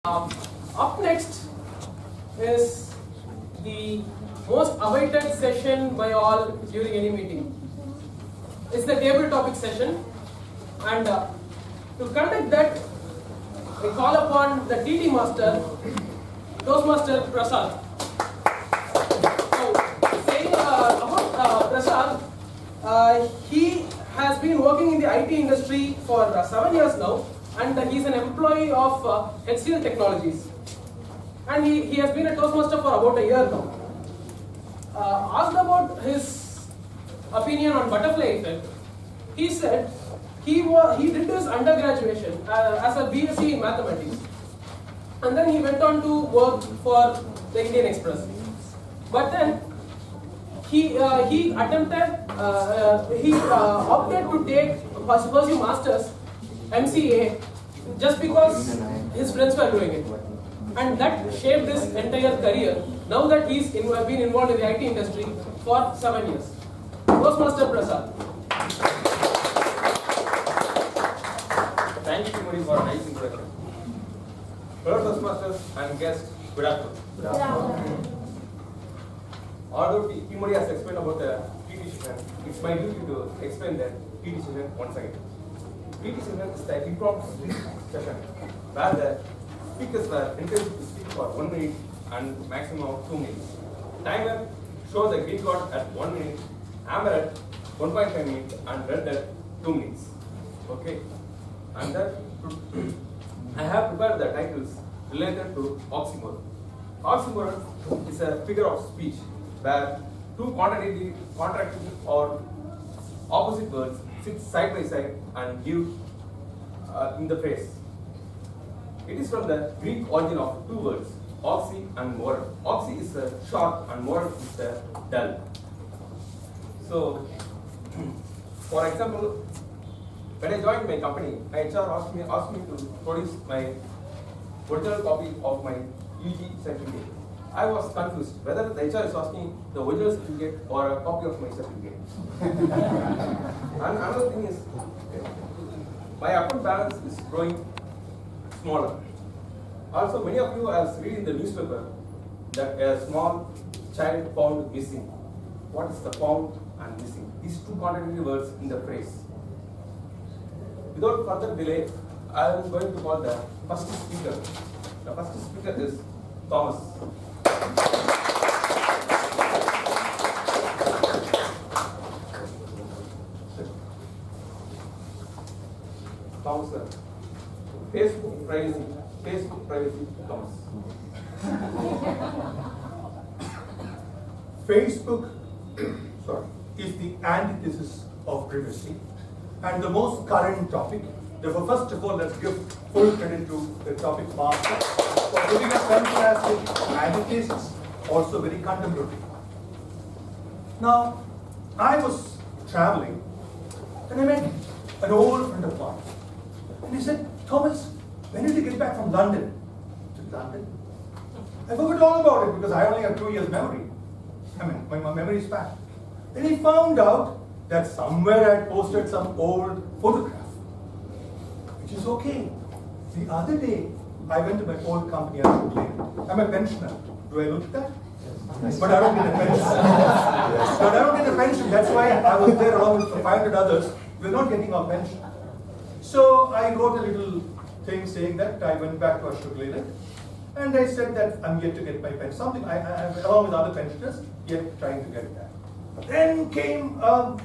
Up next is the most awaited session by all during any meeting. It's the table topic session, and to conduct that, we call upon the TT master, Toastmaster Prasad. So, saying about Prasad, he has been working in the IT industry for 7 years now. And he's an employee of HCL Technologies. And he has been a Toastmaster for about a year now. Asked about his opinion on butterfly effect, he said he did his undergraduation as a BSc in mathematics. And then he went on to work for the Indian Express. But then he opted to pursue masters MCA just because his friends were doing it, and that shaped his entire career. Now that he's been involved in the IT industry for 7 years. Toastmaster Prasad. Thank you, Timuri, for a nice introduction. Hello, Toastmasters and guests. Good afternoon. Good afternoon. Although Timuri has explained about the TT session, it's my duty to explain the TT session once again. TT session is the impromptu speech session where the speakers were encouraged to speak for 1 minute and maximum of 2 minutes. Timer shows the green card at 1 minute, amber at 1.5 minutes, and red at 2 minutes. Okay, and then I have prepared the titles related to oxymoron. Oxymoron is a figure of speech where two contradictory or opposite words sit side by side and give in the phrase. It is from the Greek origin of two words, oxy and moron. Oxy is short and moron is dull. So, for example, when I joined my company, my HR asked me to produce my original copy of my UG certificate. I was confused whether the HR is asking the original certificate or a copy of my certificate. And another thing is, my account balance is growing smaller. Also, many of you have read in the newspaper that a small child found missing. What is the found and missing? These two contradictory words in the phrase. Without further delay, I am going to call the first speaker. The first speaker is Thomas. Thomas, sir. Facebook privacy, Thomas. Facebook is the antithesis of privacy and the most current topic. Therefore, first of all, let's give full credit to the topic master for giving a fantastic antithesis, also very contemporary. Now, I was traveling and I met an old friend of mine. And he said, Thomas, when did you get back from London? To London? I forgot all about it because I only have 2 years memory. I mean, my memory is bad. Then he found out that somewhere I had posted some old photograph, which is okay. The other day, I went to my old company. I'm a pensioner. Do I look at that? Yes. But I don't get a pension. Yes. But I don't get a pension. That's why I was there along with 500 others. We're not getting our pension. So I wrote a little thing saying that I went back to Ashok and I said that I'm yet to get my pension. Something I along with other pensioners, yet trying to get that. Then came a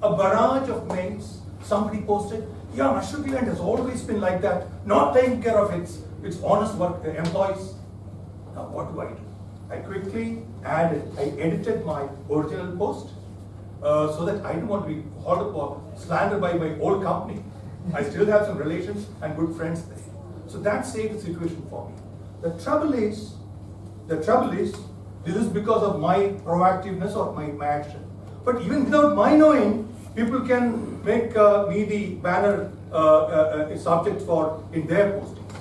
barrage of mails. Somebody posted, yeah, Ashok Leyland has always been like that, not taking care of its honest work employees. Now what do? I quickly edited my original post so that I don't want to be hauled up or slandered by my old company. I still have some relations and good friends there. So that saved the situation for me. The trouble is, this is because of my proactiveness or my action. But even without my knowing, people can make me the banner subject for in their postings.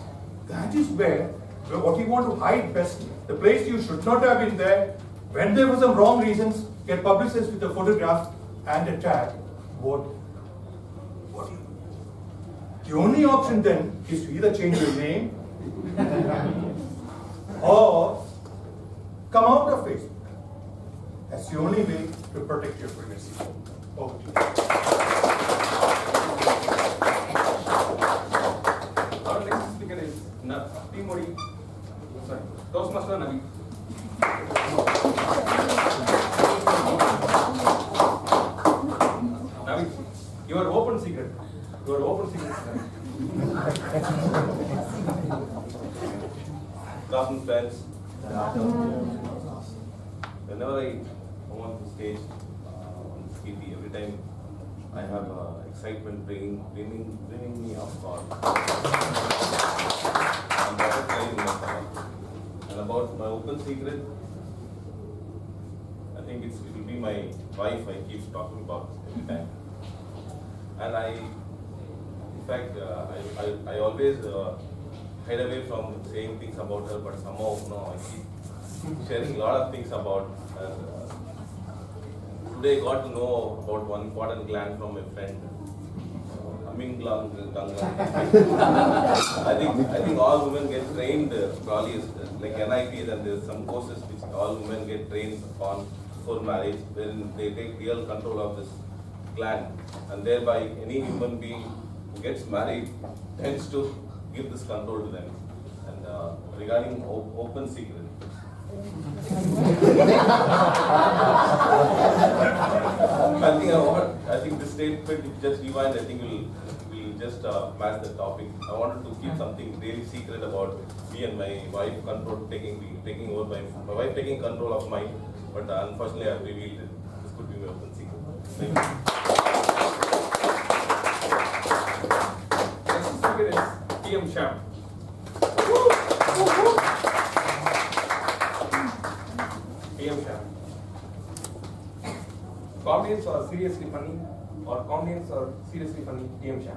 That is where what you want to hide best, the place you should not have been there, when there were some wrong reasons, get publicized with a photograph and a tag. What do you do? The only option then is to either change your name, Or come out of Facebook. That's the only way to protect your privacy. Over to you. Our next speaker is Modi. Sorry, Toastmaster Navi. Navi, your open secret. Your open secret. Good afternoon, friends. Whenever I come on the stage on TV, every time I have excitement bringing me up God. And that is very important. And about my open secret, I think it will be my wife I keep talking about every time. And in fact, I always hide away from saying things about her, but somehow, I keep sharing a lot of things about her. Today I got to know about one important gland from my friend. I think all women get trained, probably like NIP, and there's some courses which all women get trained upon before marriage, wherein they take real control of this gland, and thereby any human being who gets married tends to give this control to them. And regarding open secret, I think this statement is just rewind. I think will just match the topic. I wanted to keep something really secret about me and my wife taking over my wife taking control of mine. But unfortunately, I have revealed it. This could be my open secret. Thank you. Next speaker is PM Sham. PM Sham. Comedians are seriously funny, or comedians are seriously funny? PM Sham.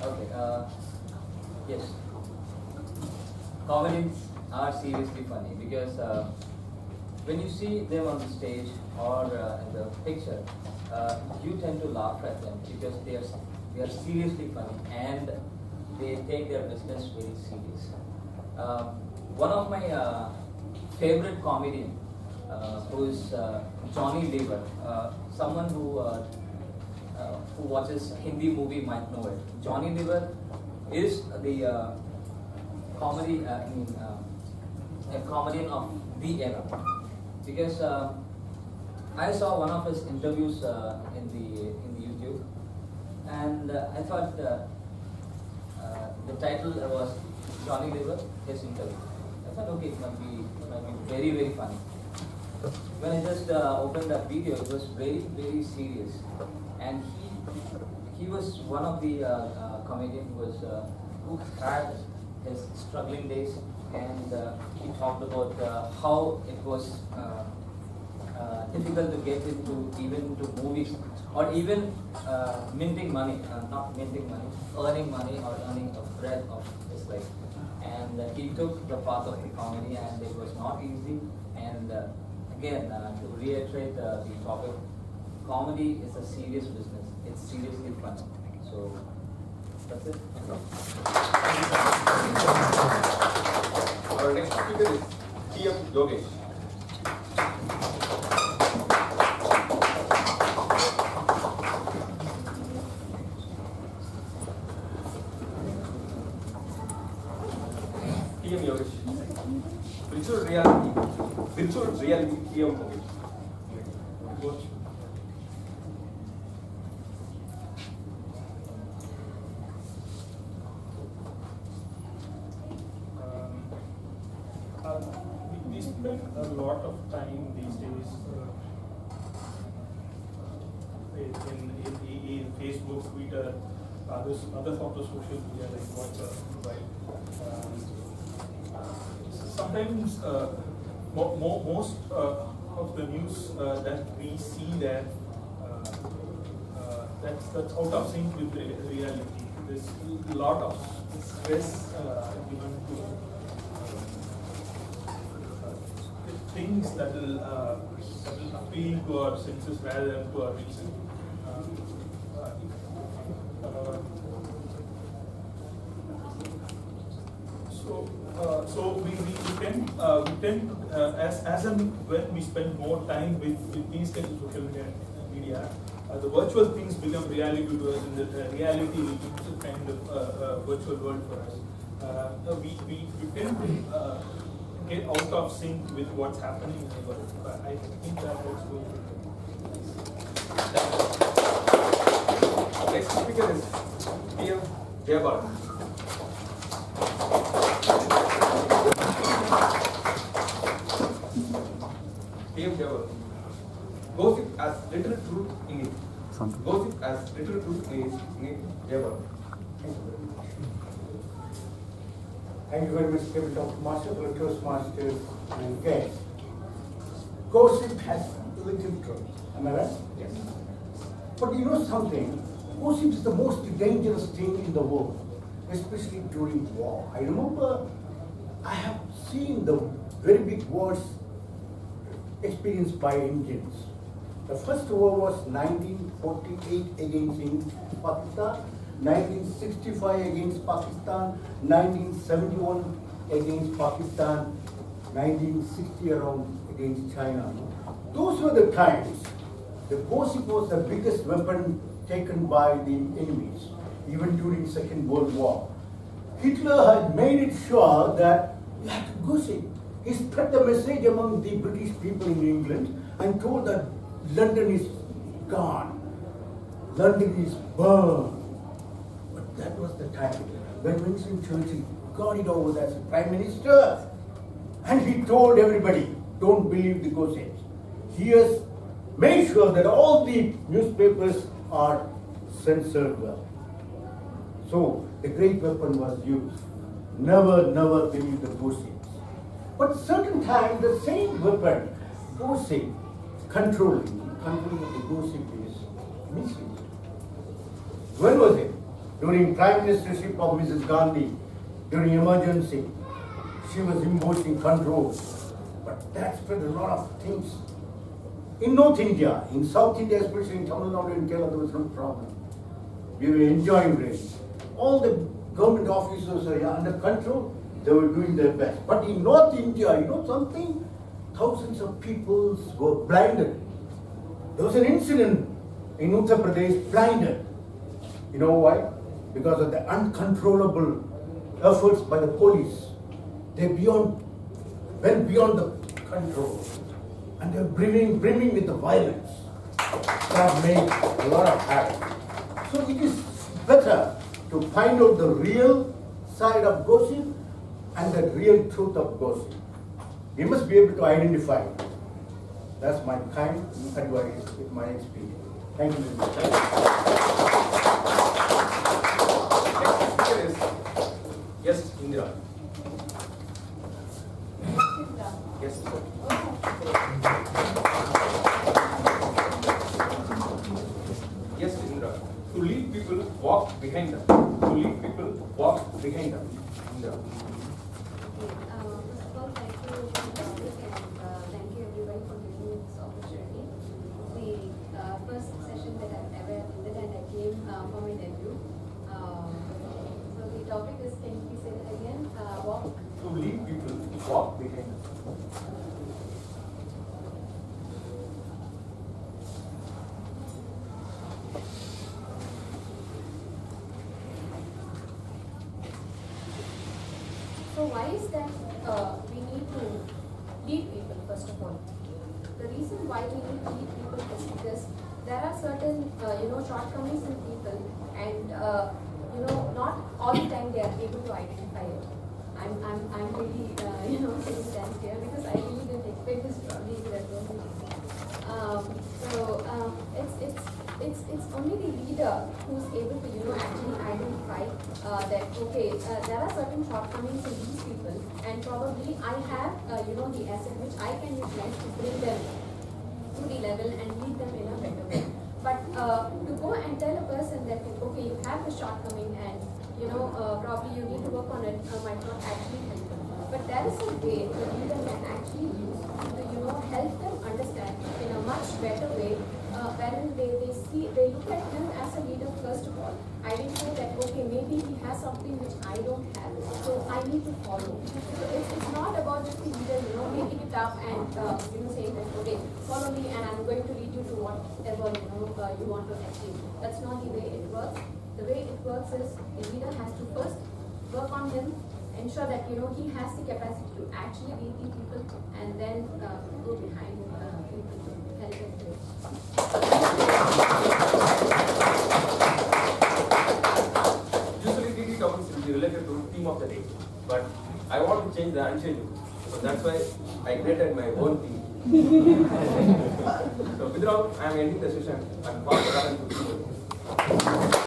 Okay. Yes. Comedians are seriously funny because when you see them on the stage or in the picture, you tend to laugh at them because they are seriously funny and they take their business very serious. One of my favorite comedian who is Johnny Lever, someone who watches Hindi movie might know it. Johnny Lever is the a comedian of the era, because I saw one of his interviews in the YouTube, and I thought the title was Johnny Lever, his interview. I thought, okay, it might be very, very funny. When I just opened that video, it was very, very serious, and he was one of the comedians who had his struggling days, and he talked about how it was difficult to get even to movies, or even earning money or earning a bread of his life. And he took the path of the comedy, and it was not easy. And again, to reiterate the topic, comedy is a serious business. It's seriously fun. So that's it. Our next speaker is PM Yogesh. PM Yogesh. Virtual reality PM Yogesh. We spend a lot of time these days in Facebook, Twitter, other forms of social media like WhatsApp, right? Sometimes most of the news that we see there, that's out of sync with reality. There's a lot of stress given to things that will appeal to our senses rather than to our reason. we tend to, as and when we spend more time with these kinds of social media, the virtual things become reality to us, and the reality becomes a kind of virtual world for us. We tend to get out of sync with what's happening in the world. I think that is going to. Next speaker is PM Jayabal. PM Jayabal. Gossip as literal truth in it. Gossip as literal truth in it. Jayabal. Thank you very much, Dr. Toastmasters and guests. Gossip has little truth. Am I right? Yes. But you know something? Gossip is the most dangerous thing in the world, especially during war. I remember I have seen the very big wars experienced by Indians. The first war was 1948 against Pakistan, 1965 against Pakistan, 1971 against Pakistan, 1960 around against China. Those were the times. The gossip was the biggest weapon taken by the enemies, even during Second World War. Hitler had made it sure that you had to gossip. He spread the message among the British people in England and told that London is gone, London is burned. But that was the time when Winston Churchill got it over as Prime Minister, and he told everybody, don't believe the gossips. He has made sure that all the newspapers are censored well. So the great weapon was used. Never, never believe the gossips. But certain time the same weapon, gossip, controlling of the gossip is misused. When was it? During Prime Ministership of Mrs. Gandhi, during emergency, she was imposing control. But that spread a lot of things. In North India, in South India, especially in Tamil Nadu and Kerala, there was no problem. We were enjoying rain. All the government officers were under control, they were doing their best. But in North India, you know something? Thousands of people were blinded. There was an incident in Uttar Pradesh, blinded. You know why? Because of the uncontrollable efforts by the police. They went beyond the control. And they're brimming with the violence. That made a lot of havoc. So it is better to find out the real side of gossip and the real truth of gossip. We must be able to identify it. That's my kind advice with my experience. Thank you very much. Next speaker is yes, Indira. Yes, sir. Yes, Indra. To lead people, walk behind them. To lead people, walk behind them. Indra. First of all, thank you for the topic and thank you everyone for giving me this opportunity. The first session that I've ever attended and I came for my debut. So the topic is, can you please say that again? Walk. To lead people, walk behind them. So why is that we need to lead people first of all? The reason why we need to lead people is because there are certain shortcomings in people, and not all the time they are able to identify it. I'm really taking chance here because I really didn't expect this probably would have gone easy. It's only the leader who's able to actually identify that okay there are certain shortcomings in these people, and probably I have the asset which I can utilize to bring them to the level and lead them in a better way. But to go and tell a person that okay you have the shortcoming and probably you need to work on it might not actually help them. But there is a way the leader can actually use to help them understand in a much better way, wherein they look at him as a leader first of all, identify that okay maybe he has something which I don't have, so I need to follow. So it's not about just the leader, making it up and saying that, okay, follow me and I'm going to lead you to whatever you want to achieve. That's not the way it works. The way it works is the leader has to first work on him, ensure that he has the capacity to actually lead the people, and then go behind people to help him do it. Usually TT topics will be related to theme of the day, but I want to change the unchangeable. So that's why I created my own theme. So without I am ending the session, I'm